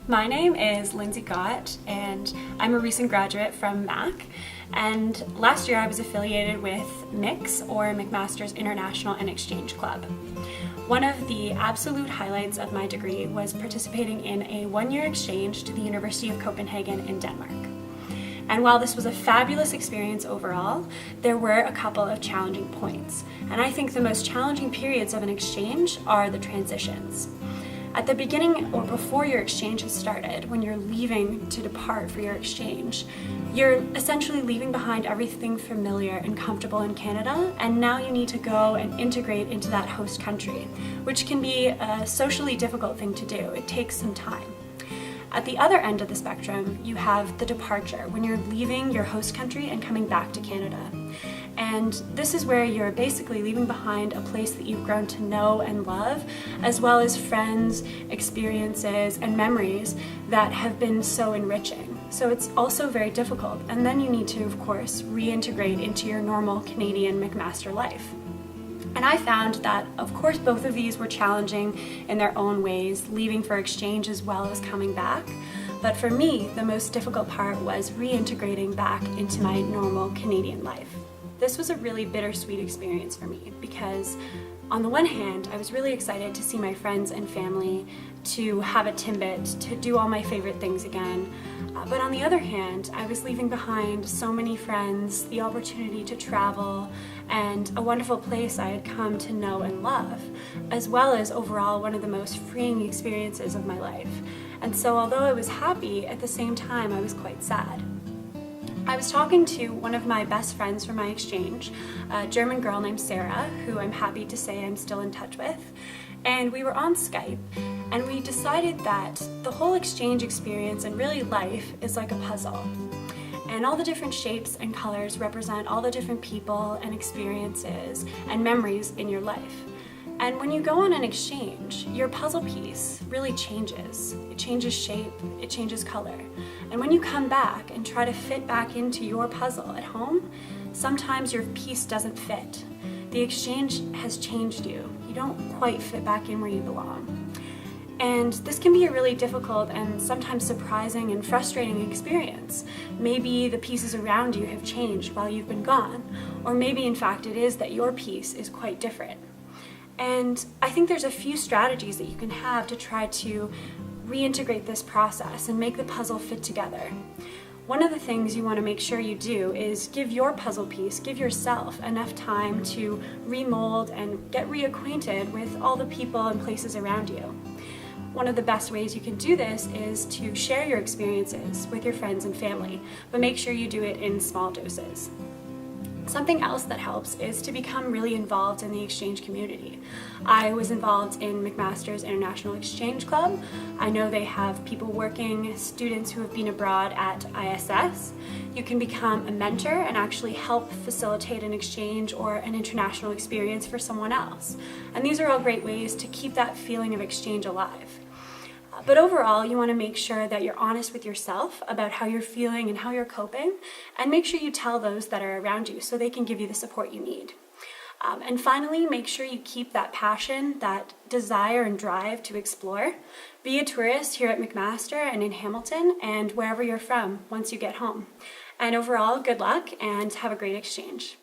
My name is Lyndsey Gott, and I'm a recent graduate from Mac. And last year I was affiliated with MIX, or McMaster's International and Exchange Club. One of the absolute highlights of my degree was participating in a one-year exchange to the University of Copenhagen in Denmark. And while this was a fabulous experience overall, there were a couple of challenging points. And I think the most challenging periods of an exchange are the transitions. At the beginning or before your exchange has started, when you're leaving to depart for your exchange, you're essentially leaving behind everything familiar and comfortable in Canada, and now you need to go and integrate into that host country, which can be a socially difficult thing to do. It takes some time. At the other end of the spectrum, you have the departure, when you're leaving your host country and coming back to Canada. And this is where you're basically leaving behind a place that you've grown to know and love, as well as friends, experiences, and memories that have been so enriching. So it's also very difficult. And then you need to, of course, reintegrate into your normal Canadian McMaster life. And I found that, of course, both of these were challenging in their own ways, leaving for exchange as well as coming back. But for me, the most difficult part was reintegrating back into my normal Canadian life. This was a really bittersweet experience for me because on the one hand, I was really excited to see my friends and family, to have a Timbit, to do all my favorite things again. But on the other hand, I was leaving behind so many friends, the opportunity to travel, and a wonderful place I had come to know and love, as well as overall one of the most freeing experiences of my life. And so although I was happy, at the same time I was quite sad. I was talking to one of my best friends from my exchange, a German girl named Sarah, who I'm happy to say I'm still in touch with, and we were on Skype, and we decided that the whole exchange experience and really life is like a puzzle. And all the different shapes and colors represent all the different people and experiences and memories in your life. And when you go on an exchange, your puzzle piece really changes. It changes shape, it changes color. And when you come back and try to fit back into your puzzle at home, sometimes your piece doesn't fit. The exchange has changed you. You don't quite fit back in where you belong. And this can be a really difficult and sometimes surprising and frustrating experience. Maybe the pieces around you have changed while you've been gone, or maybe in fact it is that your piece is quite different. And I think there's a few strategies that you can have to try to reintegrate this process and make the puzzle fit together. One of the things you want to make sure you do is give your puzzle piece, give yourself enough time to remold and get reacquainted with all the people and places around you. One of the best ways you can do this is to share your experiences with your friends and family, but make sure you do it in small doses. Something else that helps is to become really involved in the exchange community. I was involved in McMaster's International Exchange Club. I know they have people working, students who have been abroad at ISS. You can become a mentor and actually help facilitate an exchange or an international experience for someone else. And these are all great ways to keep that feeling of exchange alive. But overall, you want to make sure that you're honest with yourself about how you're feeling and how you're coping, and make sure you tell those that are around you so they can give you the support you need. And finally, make sure you keep that passion, that desire and drive to explore. Be a tourist here at McMaster and in Hamilton and wherever you're from once you get home. And overall, good luck and have a great exchange.